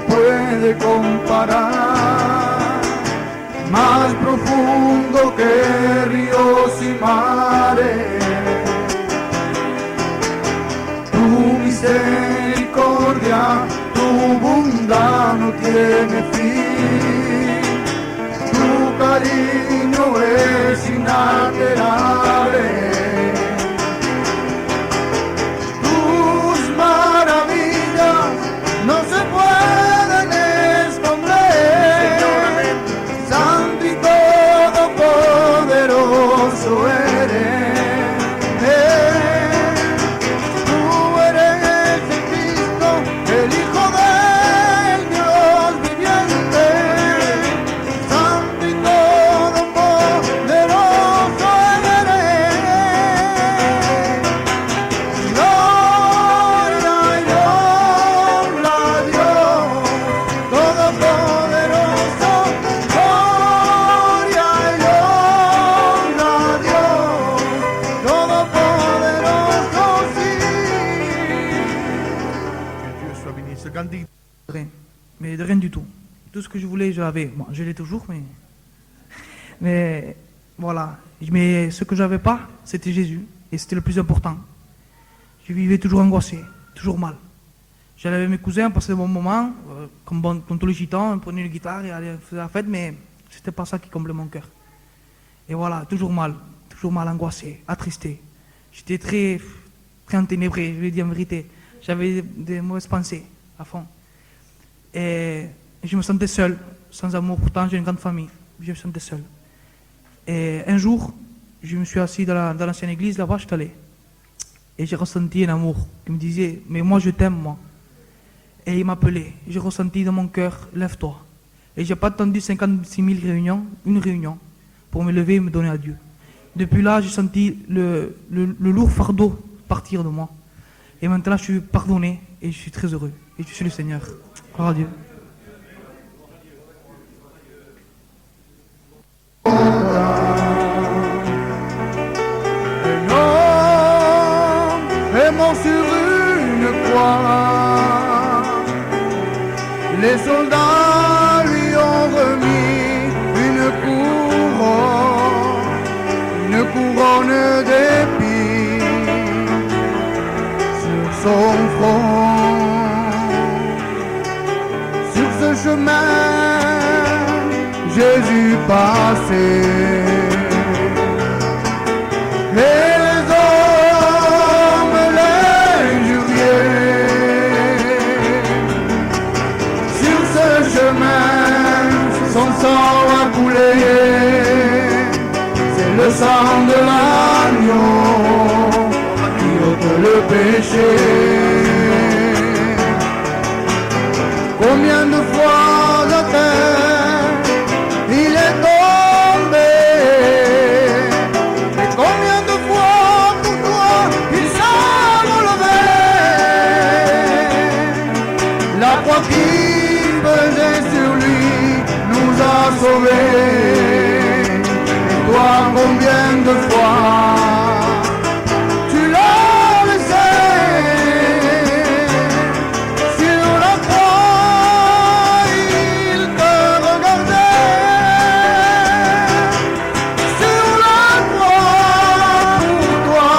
puede comparar, más profundo que ríos y mares. Tu misericordia, tu bondad no tiene fin. Tu cariño es inalterable. Tus maravillas no se pueden esconder, Santo y todopoderoso eres. Tú eres el Cristo, el Hijo del Dios viviente, Santo y todopoderoso eres. Gloria y honra a Dios Todopoderoso, gloria y honra a Dios Todopoderoso, sí. Que Dieu soit béni. Ce cantique. Rien. Mais de rien du tout. Tout ce que je voulais, je l'avais. Bon, je l'ai toujours, mais voilà. Mais ce que j'avais pas, c'était Jésus. Et c'était le plus important. Je vivais toujours angoissé, toujours mal. J'allais avec mes cousins, passer de bons moments, comme tous les gitans, on prenait une guitare et allait faire la fête, mais c'était pas ça qui comblait mon cœur. Et voilà, toujours mal, angoissé, attristé. J'étais très enténébré, je vais dire en vérité. J'avais des mauvaises pensées à fond. Et je me sentais seul, sans amour. Pourtant, j'ai une grande famille. Je me sentais seul. Et un jour, je me suis assis dans l'ancienne église, là-bas, je suis allé. Et j'ai ressenti un amour qui me disait, mais moi, je t'aime, moi. Et il m'appelait. J'ai ressenti dans mon cœur, lève-toi. Et j'ai pas attendu 56 000 réunions, une réunion, pour me lever et me donner à Dieu. Depuis là, j'ai senti le lourd fardeau partir de moi. Et maintenant, je suis pardonné et je suis très heureux. Et je suis le Seigneur. Gloire à Dieu. Un homme est mort sur une croix. Les soldats lui ont remis une couronne d'épines sur son front. Sur ce chemin, Jésus passait. Et les hommes l'injuriaient. Sur ce chemin, son sang a coulé. C'est le sang de l'agneau qui ôte le péché. Combien de fois la terre il est tombé, et combien de fois pour toi il s'est relevé. La croix qui pesait sur lui nous a sauvés. Et toi, combien de fois tu l'as laissé sur la croix, il te regardait. Sur la croix, pour toi,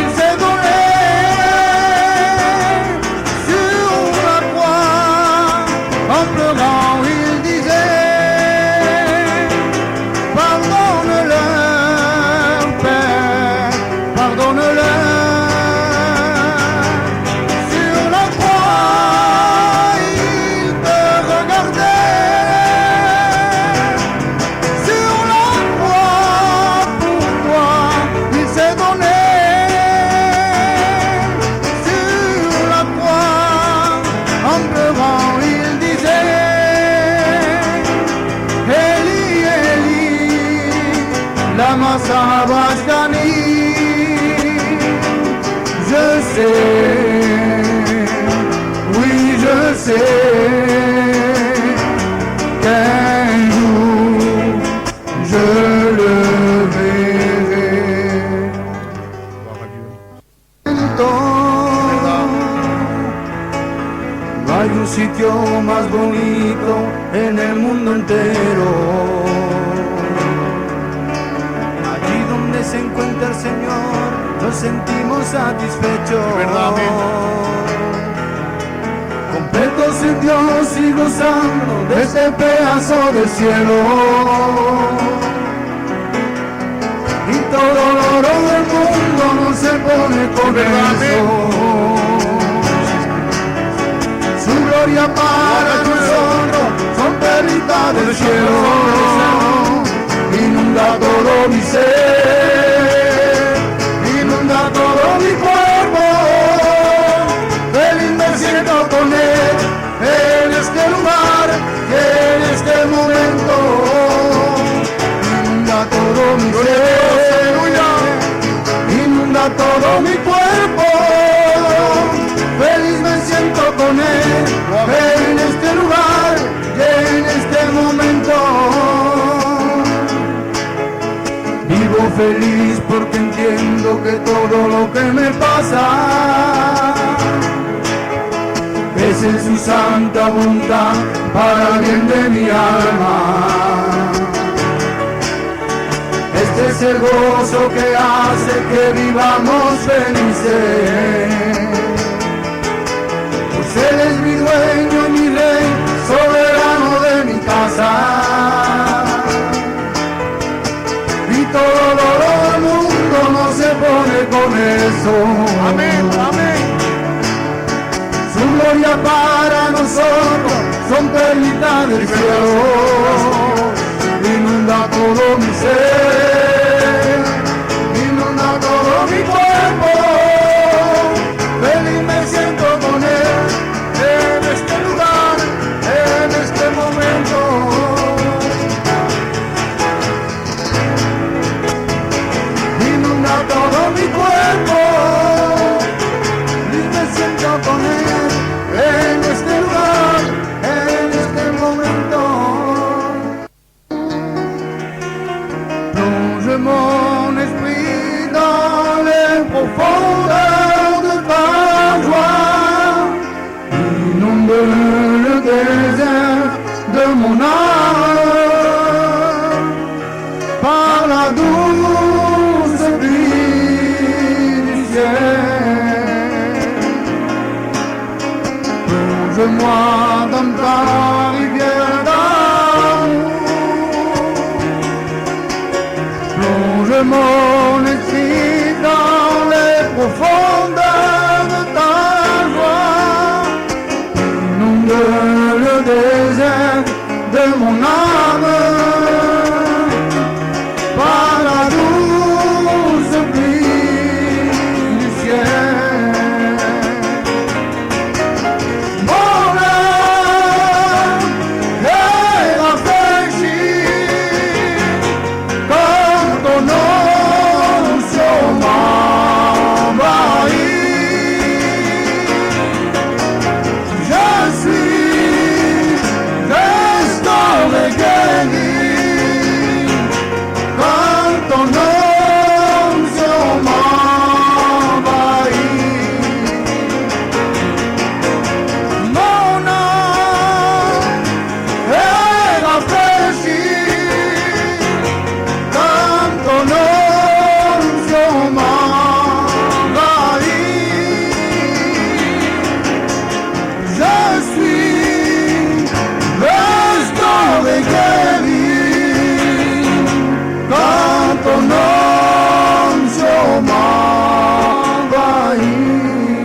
il s'est donné. Sur la croix, en pleurant, il disait: pardonne-leur, Père, pardonne-leur. Sur la croix, il te regardait. Sur la croix, pour toi, il s'est donné. Sur la croix, en pleurant, il disait: Eli, Eli, lama sabachthani. Je sais, oui je sais, qu'un jour je le verrai. Gloire à Dieu. No hay un sitio más bonito en el mundo entero. Allí donde se encuentra el Señor, nos sentimos satisfechos. verdad, amén. Completos en Dios y gozando de este pedazo del cielo. Y todo el oro del mundo no se pone con verdad, eso. Su gloria para nosotros son perlitas del cielo. Inunda todo mi ser, inunda todo mi cuerpo. Feliz me siento con él en este lugar y en este momento. Inunda todo mi ser, inunda todo mi cuerpo. Feliz me siento con él en este lugar y en este momento. Vivo feliz porque entiendo que todo lo que me pasa es en su santa voluntad para el bien de mi alma. Este es el gozo que hace que vivamos felices. Pues Él es mi dueño, mi rey, soberano de mi casa. Y todo el mundo no se pone con eso. Amén, amén. Su gloria para nosotros son perlitas del cielo.